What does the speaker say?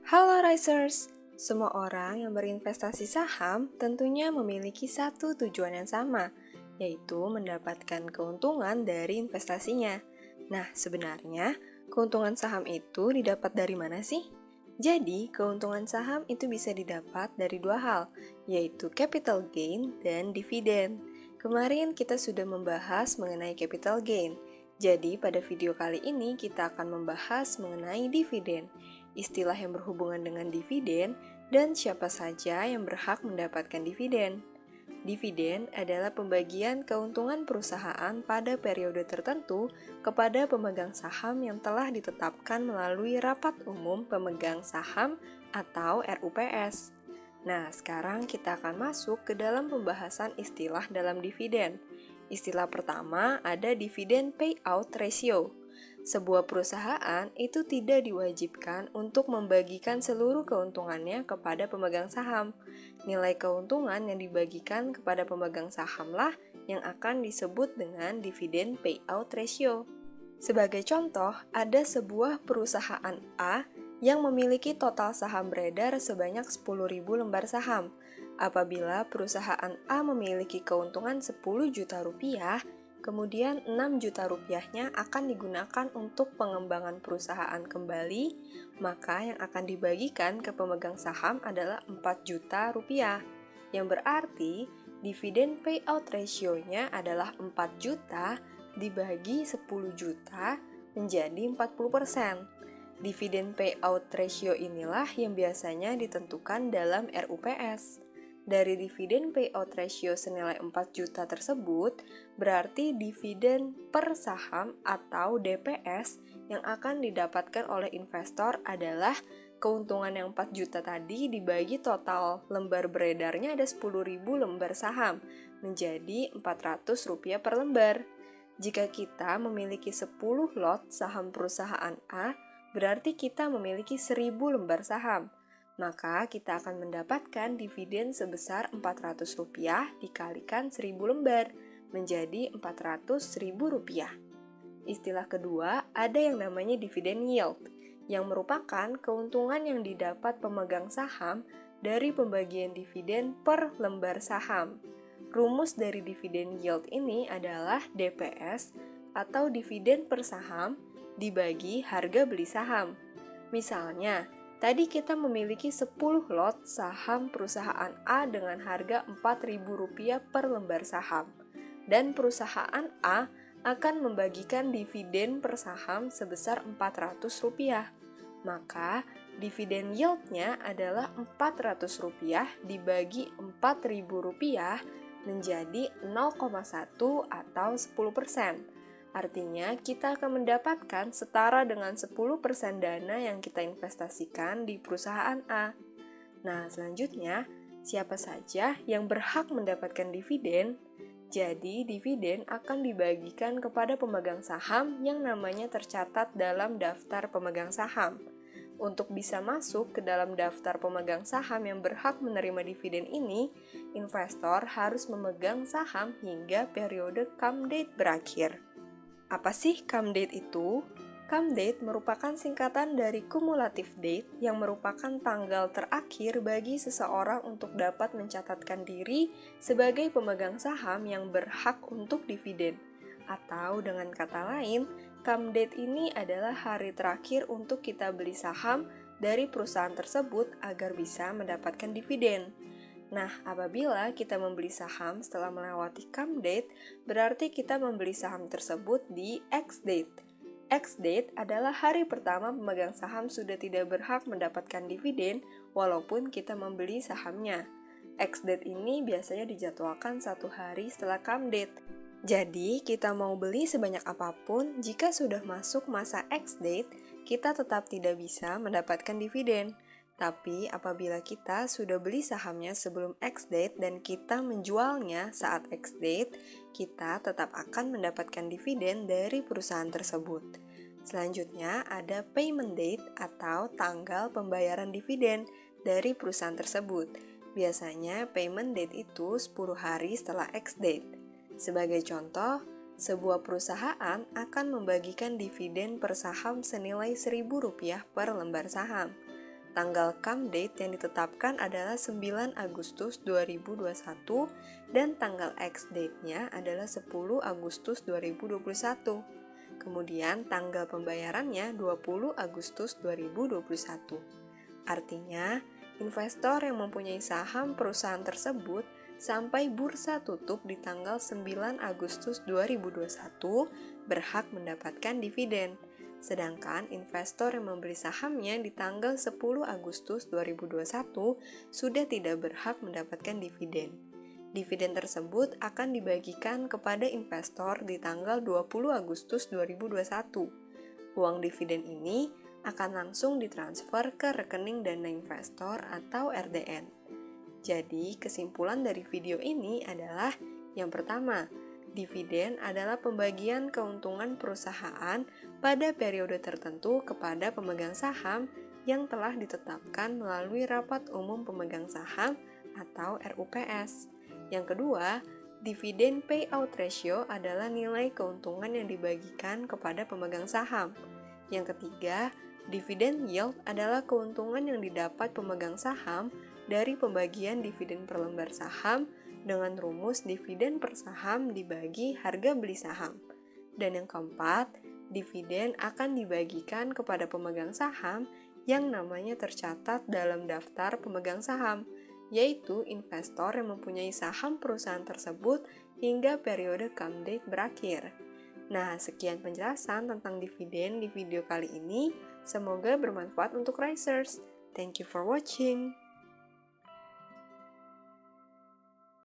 Halo Risers, semua orang yang berinvestasi saham tentunya memiliki satu tujuan yang sama, yaitu mendapatkan keuntungan dari investasinya. Nah, sebenarnya keuntungan saham itu didapat dari mana sih? Jadi, keuntungan saham itu bisa didapat dari dua hal, yaitu capital gain dan dividen. Kemarin kita sudah membahas mengenai capital gain. Jadi, pada video kali ini kita akan membahas mengenai dividen, istilah yang berhubungan dengan dividen, dan siapa saja yang berhak mendapatkan dividen. Dividen adalah pembagian keuntungan perusahaan pada periode tertentu kepada pemegang saham yang telah ditetapkan melalui Rapat Umum Pemegang Saham atau RUPS. Nah, sekarang kita akan masuk ke dalam pembahasan istilah dalam dividen. Istilah pertama ada dividen payout ratio. Sebuah perusahaan itu tidak diwajibkan untuk membagikan seluruh keuntungannya kepada pemegang saham. Nilai keuntungan yang dibagikan kepada pemegang sahamlah yang akan disebut dengan dividen payout ratio. Sebagai contoh, ada sebuah perusahaan A yang memiliki total saham beredar sebanyak 10.000 lembar saham. Apabila perusahaan A memiliki keuntungan 10 juta rupiah, kemudian 6 juta rupiahnya akan digunakan untuk pengembangan perusahaan kembali, maka yang akan dibagikan ke pemegang saham adalah 4 juta rupiah. Yang berarti dividen payout ratio-nya adalah 4 juta dibagi 10 juta menjadi 40%. Dividen payout ratio inilah yang biasanya ditentukan dalam RUPS. Dari dividen payout ratio senilai 4 juta tersebut, berarti dividen per saham atau DPS yang akan didapatkan oleh investor adalah keuntungan yang 4 juta tadi dibagi total lembar beredarnya ada 10.000 lembar saham, menjadi Rp400 per lembar. Jika kita memiliki 10 lot saham perusahaan A, berarti kita memiliki 1.000 lembar saham. Maka kita akan mendapatkan dividen sebesar Rp400 dikalikan 1.000 lembar, menjadi Rp400.000. Istilah kedua, ada yang namanya dividen yield, yang merupakan keuntungan yang didapat pemegang saham dari pembagian dividen per lembar saham. Rumus dari dividen yield ini adalah DPS atau dividen per saham dibagi harga beli saham. Misalnya, tadi kita memiliki 10 lot saham perusahaan A dengan harga Rp4.000 per lembar saham. Dan perusahaan A akan membagikan dividen per saham sebesar Rp400. Maka, dividen yield-nya adalah Rp400 dibagi Rp4.000 menjadi 0,1 atau 10%. Artinya, kita akan mendapatkan setara dengan 10% dana yang kita investasikan di perusahaan A. Nah, selanjutnya, siapa saja yang berhak mendapatkan dividen? Jadi, dividen akan dibagikan kepada pemegang saham yang namanya tercatat dalam daftar pemegang saham. Untuk bisa masuk ke dalam daftar pemegang saham yang berhak menerima dividen ini, investor harus memegang saham hingga periode come date berakhir. Apa sih come date itu? Come date merupakan singkatan dari cumulative date yang merupakan tanggal terakhir bagi seseorang untuk dapat mencatatkan diri sebagai pemegang saham yang berhak untuk dividen. Atau dengan kata lain, come date ini adalah hari terakhir untuk kita beli saham dari perusahaan tersebut agar bisa mendapatkan dividen. Nah, apabila kita membeli saham setelah melewati come date, berarti kita membeli saham tersebut di X date. X date adalah hari pertama pemegang saham sudah tidak berhak mendapatkan dividen walaupun kita membeli sahamnya. X date ini biasanya dijadwalkan 1 hari setelah come date. Jadi, kita mau beli sebanyak apapun, jika sudah masuk masa X date, kita tetap tidak bisa mendapatkan dividen. Tapi apabila kita sudah beli sahamnya sebelum X date dan kita menjualnya saat X date, kita tetap akan mendapatkan dividen dari perusahaan tersebut. Selanjutnya ada payment date atau tanggal pembayaran dividen dari perusahaan tersebut. Biasanya payment date itu 10 hari setelah X date. Sebagai contoh, sebuah perusahaan akan membagikan dividen per saham senilai Rp1.000 per lembar saham. Tanggal come date yang ditetapkan adalah 9 Agustus 2021 dan tanggal ex date-nya adalah 10 Agustus 2021. Kemudian tanggal pembayarannya 20 Agustus 2021. Artinya, investor yang mempunyai saham perusahaan tersebut sampai bursa tutup di tanggal 9 Agustus 2021 berhak mendapatkan dividen. Sedangkan investor yang membeli sahamnya di tanggal 10 Agustus 2021 sudah tidak berhak mendapatkan dividen. Dividen tersebut akan dibagikan kepada investor di tanggal 20 Agustus 2021. Uang dividen ini akan langsung ditransfer ke rekening dana investor atau RDN. Jadi, kesimpulan dari video ini adalah yang pertama, dividen adalah pembagian keuntungan perusahaan pada periode tertentu kepada pemegang saham yang telah ditetapkan melalui Rapat Umum Pemegang Saham atau RUPS. Yang kedua, dividen payout ratio adalah nilai keuntungan yang dibagikan kepada pemegang saham. Yang ketiga, dividen yield adalah keuntungan yang didapat pemegang saham dari pembagian dividen per lembar saham dengan rumus dividen per saham dibagi harga beli saham. Dan yang keempat, dividen akan dibagikan kepada pemegang saham yang namanya tercatat dalam daftar pemegang saham, yaitu investor yang mempunyai saham perusahaan tersebut hingga periode come date berakhir. Nah, sekian penjelasan tentang dividen di video kali ini. Semoga bermanfaat untuk Risers. Thank you for watching.